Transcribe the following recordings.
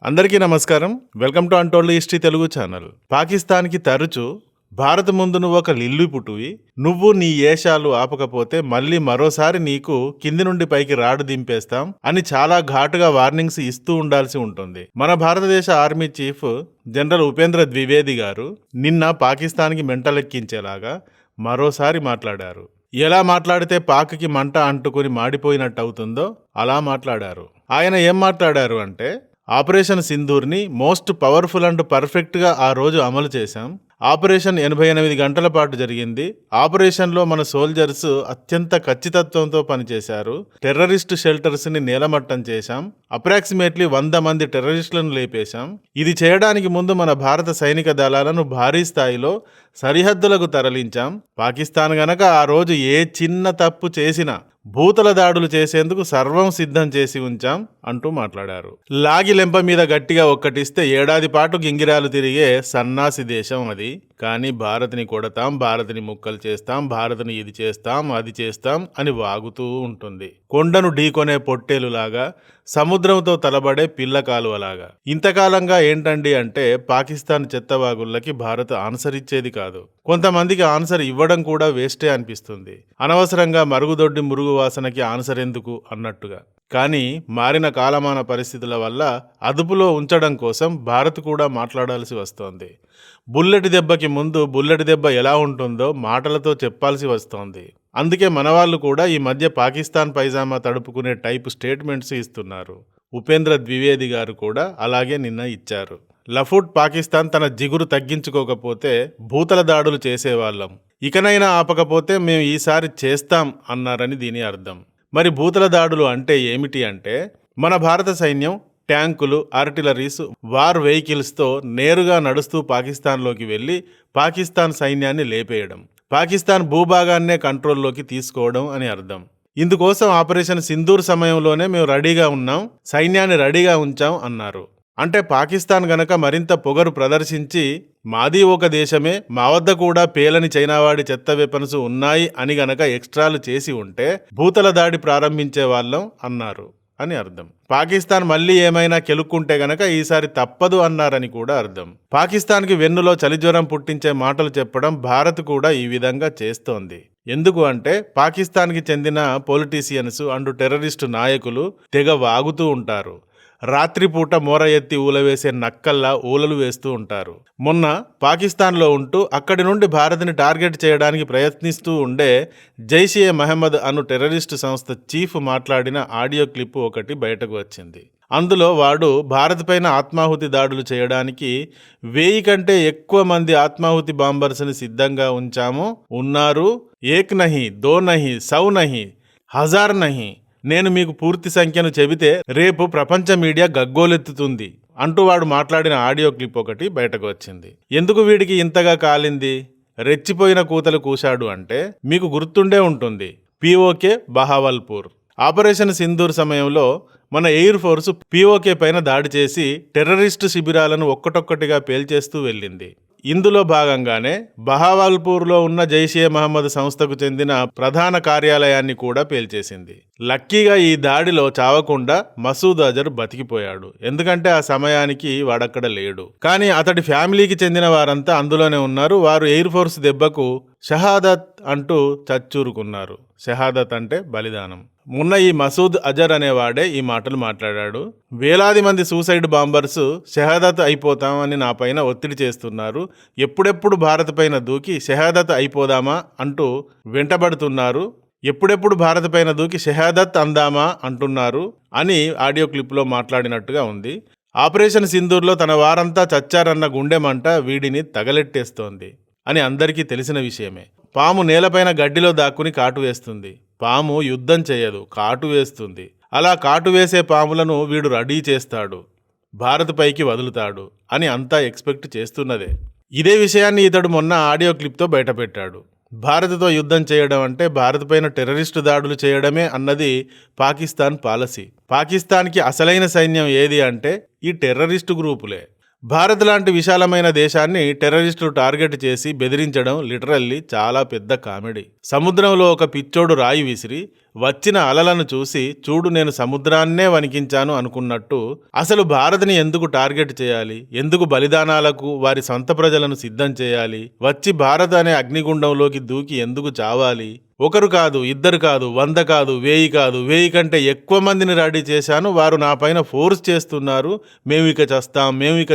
అందరికీ నమస్కారం. Welcome to untold history Telugu channel. పాకిస్తాన్‌కి తరచూ భారత్ ముందు నువ్వొక లిల్లి పుట్టువి, నువ్వు నీ ఏషాలు ఆపకపోతే మళ్ళీ మరోసారి నీకు కింది నుండి పైకి రాడు దింపేస్తాం అని చాలా ఘాటుగా వార్నింగ్స్ ఇస్తూ ఉండాల్సి ఉంటుంది. మన భారతదేశ army chief general Upendra Dwivedi గారు నిన్న పాకిస్తాన్‌కి మెంటలెక్కించేలాగా మరోసారి మాట్లాడారు. ఎలా మాట్లాడితే పాక్కి మంట అంటుకుని మాడిపోయినట్టు అవుతుందో అలా మాట్లాడారు. ఆయన ఏం మాట్లాడారు అంటే, ఆపరేషన్ సింధూర్ని మోస్ట్ పవర్ఫుల్ అండ్ పర్ఫెక్ట్గా ఆ రోజు అమలు చేశాం. ఆపరేషన్ 88 గంటల పాటు జరిగింది. ఆపరేషన్లో మన సోల్జర్స్ అత్యంత ఖచ్చితత్వంతో పనిచేశారు. టెర్రరిస్ట్ షెల్టర్స్ని నేలమట్టం చేశాం. అప్రాక్సిమేట్లీ 100 మంది టెర్రరిస్టులను లేపేశాం. ఇది చేయడానికి ముందు మన భారత సైనిక దళాలను భారీ స్థాయిలో సరిహద్దులకు తరలించాం. పాకిస్తాన్ గనక ఆ రోజు ఏ చిన్న తప్పు చేసినా భూతల దాడులు చేసేందుకు సర్వం సిద్ధం చేసి ఉంచాం అంటూ మాట్లాడారు. లాగి లెంప మీద గట్టిగా ఒక్కటిస్తే ఏడాది పాటు గింగిరాలు తిరిగే సన్నాసి దేశం అది. కానీ భారత్ని కొడతాం, భారత్ని ముక్కలు చేస్తాం, భారత్ని ఇది చేస్తాం, అది చేస్తాం అని వాగుతూ ఉంటుంది. కొండను ఢీకొనే పొట్టేలులాగా, సముద్రంతో తలబడే పిల్ల కాలువలాగా. ఇంతకాలంగా ఏంటండి అంటే పాకిస్తాన్ చెత్తవాగుళ్ళకి భారత్ ఆన్సర్ ఇచ్చేది కాదు. కొంతమందికి ఆన్సర్ ఇవ్వడం కూడా వేస్టే అనిపిస్తుంది. అనవసరంగా మరుగుదొడ్డి మురుగు వాసనకి ఆన్సర్ ఎందుకు అన్నట్టుగా. కానీ మారిన కాలమాన పరిస్థితుల వల్ల అదుపులో ఉంచడం కోసం భారత్ కూడా మాట్లాడాల్సి వస్తోంది. బుల్లెట్ దెబ్బకి ముందు బుల్లెట్ దెబ్బ ఎలా ఉంటుందో మాటలతో చెప్పాల్సి వస్తోంది. అందుకే మనవాళ్ళు కూడా ఈ మధ్య పాకిస్తాన్ పైజామా తడుపుకునే టైపు స్టేట్మెంట్స్ ఇస్తున్నారు. ఉపేంద్ర ద్వివేది గారు కూడా అలాగే నిన్న ఇచ్చారు. లఫూట్ పాకిస్తాన్ తన జిగురు తగ్గించుకోకపోతే భూతల దాడులు చేసేవాళ్ళం, ఇకనైనా ఆపకపోతే మేము ఈసారి చేస్తాం అన్నారని దీని అర్థం. మరి భూతల దాడులు అంటే ఏమిటి అంటే, మన భారత సైన్యం ట్యాంకులు, ఆర్టిలరీస్, వార్ వెహికల్స్తో నేరుగా నడుస్తూ పాకిస్తాన్లోకి వెళ్ళి పాకిస్తాన్ సైన్యాన్ని లేపేయడం, పాకిస్తాన్ భూభాగాన్నే కంట్రోల్లోకి తీసుకోవడం అని అర్థం. ఇందుకోసం ఆపరేషన్ సింధూర్ సమయంలోనే మేము రెడీగా ఉన్నాం, సైన్యాన్ని రెడీగా ఉంచాం అన్నారు. అంటే పాకిస్తాన్ గనక మరింత పొగరు ప్రదర్శించి మాది ఒక దేశమే, మా వద్ద కూడా పేలని చైనావాడి చెత్త వెపన్స్ ఉన్నాయి అని గనక ఎక్స్ట్రాలు చేసి ఉంటే భూతల దాడి ప్రారంభించే వాళ్ళం అన్నారు అని అర్థం. పాకిస్తాన్ మళ్ళీ ఏమైనా కెలుక్కుంటే గనక ఈసారి తప్పదు అన్నారని కూడా అర్థం. పాకిస్తాన్కి వెన్నులో చలిజ్వరం పుట్టించే మాటలు చెప్పడం భారత్ కూడా ఈ విధంగా చేస్తోంది. ఎందుకు అంటే పాకిస్తాన్కి చెందిన పొలిటీషియన్స్ అండ్ టెర్రరిస్టు నాయకులు తెగ వాగుతూ ఉంటారు. రాత్రిపూట మోర ఎత్తి ఊలవేసే నక్కల్లా ఊలలు వేస్తూ ఉంటారు. మొన్న పాకిస్తాన్లో ఉంటూ అక్కడి నుండి భారత్ని టార్గెట్ చేయడానికి ప్రయత్నిస్తూ ఉండే జైషే మహమ్మద్ అను టెర్రరిస్టు సంస్థ చీఫ్ మాట్లాడిన ఆడియో క్లిప్ ఒకటి బయటకు వచ్చింది. అందులో వాడు భారత్ పైన ఆత్మాహుతి దాడులు చేయడానికి 1000 కంటే ఎక్కువ మంది ఆత్మాహుతి బాంబర్స్ని సిద్ధంగా ఉంచాము, ఉన్నారు, ఏక్ నహి, దో నహి, సౌ నహి, హజార్ నహి, నేను మీకు పూర్తి సంఖ్యను చెబితే రేపు ప్రపంచ మీడియా గగ్గోలెత్తుతుంది అంటూ వాడు మాట్లాడిన ఆడియో క్లిప్ ఒకటి బయటకు వచ్చింది. ఎందుకు వీడికి ఇంతగా కాలింది, రెచ్చిపోయిన కూతలు కూశాడు అంటే మీకు గుర్తుండే ఉంటుంది. పిఓకే బహావల్పూర్ ఆపరేషన్ సింధూర్ సమయంలో మన ఎయిర్ ఫోర్స్ పిఓకే పైన దాడి చేసి టెర్రరిస్టు శిబిరాలను ఒక్కటొక్కటిగా పేల్చేస్తూ వెళ్ళింది. ఇందులో భాగంగానే బహావల్పూర్లో ఉన్న జైషే మహమ్మద్ సంస్థకు చెందిన ప్రధాన కార్యాలయాన్ని కూడా పేల్చేసింది. లక్కీగా ఈ దాడిలో చావకుండా మసూద్ అజర్ బతికిపోయాడు. ఎందుకంటే ఆ సమయానికి వాడక్కడ లేడు. కానీ అతడి ఫ్యామిలీకి చెందిన వారంతా అందులోనే ఉన్నారు. వారు ఎయిర్ ఫోర్స్ దెబ్బకు షహాదత్ అంటూ చచ్చూరుకున్నారు. షహాదత్ అంటే బలిదానం. మొన్న ఈ మసూద్ అజర్ అనేవాడే ఈ మాటలు మాట్లాడాడు. వేలాది మంది సూసైడ్ బాంబర్స్ షహాదత్ అయిపోతామని నా పైన ఒత్తిడి చేస్తున్నారు, ఎప్పుడెప్పుడు భారత్ పైన దూకి షహాదత్ అయిపోదామా అంటూ వెంటబడుతున్నారు, ఎప్పుడెప్పుడు భారత్ పైన దూకి షహాదత్ అందామా అంటున్నారు అని ఆడియో క్లిప్లో మాట్లాడినట్టుగా ఉంది. ఆపరేషన్ సింధూర్లో తన వారంతా చచ్చారన్న గుండె మంట వీడిని తగలెట్టేస్తోంది అని అందరికీ తెలిసిన విషయమే. పాము నేలపైన గడ్డిలో దాక్కుని కాటు వేస్తుంది. పాము యుద్ధం చేయదు, కాటు వేస్తుంది. అలా కాటు వేసే పాములను వీడు రెడీ చేస్తాడు, భారత్ పైకి వదులుతాడు అని అంతా ఎక్స్పెక్ట్ చేస్తున్నదే. ఇదే విషయాన్ని ఇతడు మొన్న ఆడియో క్లిప్తో బయటపెట్టాడు. భారత్తో యుద్ధం చేయడం అంటే భారత్ పైన టెర్రరిస్టు దాడులు చేయడమే అన్నది పాకిస్తాన్ పాలసీ. పాకిస్తాన్కి అసలైన సైన్యం ఏది అంటే ఈ టెర్రరిస్టు గ్రూపులే. భారత్ లాంటి విశాలమైన దేశాన్ని టెర్రరిస్టులు టార్గెట్ చేసి బెదిరించడం లిటరల్లీ చాలా పెద్ద కామెడీ. సముద్రంలో ఒక పిచ్చోడు రాయి విసిరి వచ్చిన అలలను చూసి చూడు నేను సముద్రాన్నే వణికించాను అనుకున్నట్టు అసలు భారత్ని ఎందుకు టార్గెట్ చేయాలి, ఎందుకు బలిదానాలకు వారి సొంత ప్రజలను సిద్ధం చేయాలి, వచ్చి భారత్ అనే అగ్నిగుండంలోకి దూకి ఎందుకు చావాలి, ఒకరు కాదు, ఇద్దరు కాదు, 100 కాదు, 1000 కాదు, 1000 కంటే ఎక్కువ మందిని రెడీ చేశాను, వారు నా పైన ఫోర్స్ చేస్తున్నారు, మేము ఇక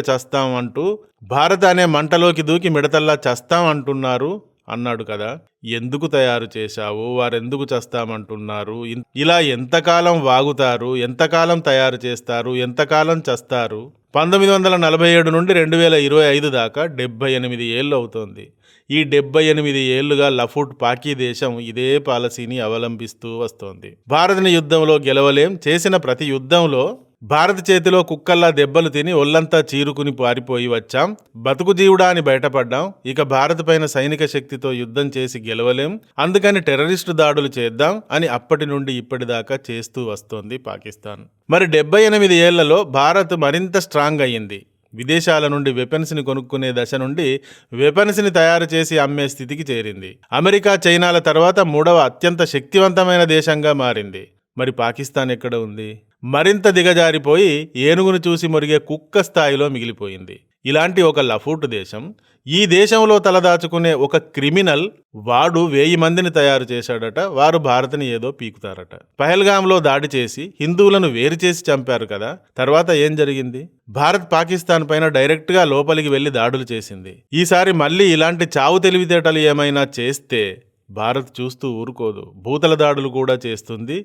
చస్తాం అంటూ భారత్ అనే మంటలోకి దూకి మిడతల్లా చస్తాం అంటున్నారు అన్నాడు కదా. ఎందుకు తయారు చేశావు, వారెందుకు చస్తామంటున్నారు, ఇలా ఎంతకాలం వాగుతారు, ఎంతకాలం తయారు చేస్తారు, ఎంతకాలం చస్తారు. 1947 నుండి 2025 దాకా 78 ఏళ్ళు అవుతోంది. ఈ 78 ఏళ్లుగా లఫుట్ పాకీ దేశం ఇదే పాలసీని అవలంబిస్తూ వస్తోంది. భారత్ని యుద్ధంలో గెలవలేం, చేసిన ప్రతి యుద్ధంలో భారత్ చేతిలో కుక్కల్లా దెబ్బలు తిని ఒళ్లంతా చీరుకుని పారిపోయి వచ్చాం, బతుకు జీవుడా అని బయటపడ్డాం, ఇక భారత్ పైన సైనిక శక్తితో యుద్ధం చేసి గెలవలేం, అందుకని టెర్రరిస్టు దాడులు చేద్దాం అని అప్పటి నుండి ఇప్పటిదాకా చేస్తూ వస్తోంది పాకిస్తాన్. మరి 78 ఏళ్లలో భారత్ మరింత స్ట్రాంగ్ అయ్యింది. విదేశాల నుండి వెపన్స్ని కొనుక్కునే దశ నుండి వెపన్స్ని తయారు చేసి అమ్మే స్థితికి చేరింది. అమెరికా, చైనాల తర్వాత 3వ అత్యంత శక్తివంతమైన దేశంగా మారింది. మరి పాకిస్తాన్ ఎక్కడ ఉంది? మరింత దిగజారిపోయి ఏనుగును చూసి మొరిగే కుక్క స్థాయిలో మిగిలిపోయింది. ఇలాంటి ఒక లఫూట్ దేశం, ఈ దేశంలో తలదాచుకునే ఒక క్రిమినల్, వాడు 1000 మందిని తయారు చేశాడట, వారు భారత్ని ఏదో పీకుతారట. పహల్గాంలో దాడి చేసి హిందువులను వేరు చేసి చంపారు కదా, తర్వాత ఏం జరిగింది? భారత్ పాకిస్తాన్ పైన డైరెక్ట్గా లోపలికి వెళ్లి దాడులు చేసింది. ఈసారి మళ్ళీ ఇలాంటి చావు తెలివితేటలు ఏమైనా చేస్తే భారత్ చూస్తూ ఊరుకోదు, భూతల దాడులు కూడా చేస్తుంది,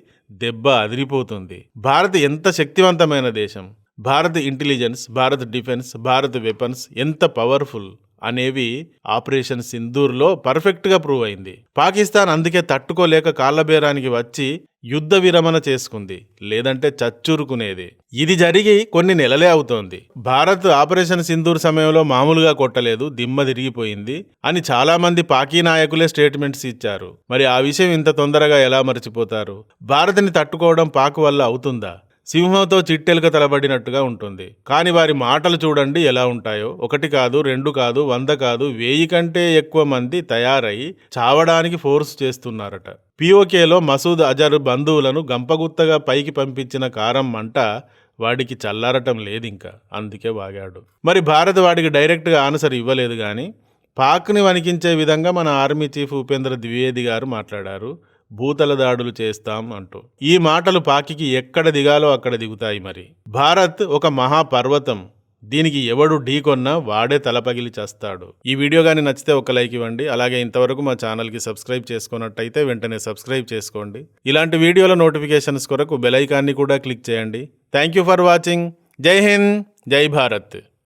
దెబ్బ అదిరిపోతుంది. భారత్ ఎంత శక్తివంతమైన దేశం, Bharat intelligence, Bharat defence, Bharat weapons ఎంత పవర్ఫుల్ అనేవి ఆపరేషన్ సింధూర్లో పర్ఫెక్ట్గా ప్రూవ్ అయింది. పాకిస్తాన్ అందుకే తట్టుకోలేక కాళ్ళబేరానికి వచ్చి యుద్ధ విరమణ చేసుకుంది, లేదంటే చచ్చూరుకునేది. ఇది జరిగి కొన్ని నెలలే అవుతోంది. భారత్ ఆపరేషన్ సింధూర్ సమయంలో మామూలుగా కొట్టలేదు, దిమ్మ తిరిగిపోయింది అని చాలా మంది పాకీ నాయకులే స్టేట్మెంట్స్ ఇచ్చారు. మరి ఆ విషయం ఇంత తొందరగా ఎలా మర్చిపోతారు? భారత్ని తట్టుకోవడం పాక్ వల్ల అవుతుందా? సింహంతో చిట్టెలుక తలబడినట్టుగా ఉంటుంది. కానీ వారి మాటలు చూడండి ఎలా ఉంటాయో. 1 కాదు, 2 కాదు, 100 కాదు, 1000 కంటే ఎక్కువ మంది తయారై చావడానికి ఫోర్స్ చేస్తున్నారట. పిఓకేలో మసూద్ అజర్ బంధువులను గంపగుత్తగా పైకి పంపించిన కారం మంట వాడికి చల్లారటం లేదింకా, అందుకే వాగాడు. మరి భారత్ వాడికి డైరెక్ట్గా ఆన్సర్ ఇవ్వలేదు. కానీ పాక్ని వణికించే విధంగా మన ఆర్మీ చీఫ్ ఉపేంద్ర ద్వివేది గారు మాట్లాడారు, భూతల దాడులు చేస్తాం అంటూ. ఈ మాటలు పాకికి ఎక్కడ దిగాలో అక్కడ దిగుతాయి. మరి భారత్ ఒక మహాపర్వతం, దీనికి ఎవడు ఢీకొన్నా వాడే తలపగిలి చేస్తాడు. ఈ వీడియో కానీ నచ్చితే ఒక లైక్ ఇవ్వండి. అలాగే ఇంతవరకు మా ఛానల్కి సబ్స్క్రైబ్ చేసుకున్నట్టయితే వెంటనే సబ్స్క్రైబ్ చేసుకోండి. ఇలాంటి వీడియోల నోటిఫికేషన్స్ కొరకు బెల్ ఐకాన్ని కూడా క్లిక్ చేయండి. Thank you for watching. జై హింద్, జై భారత్.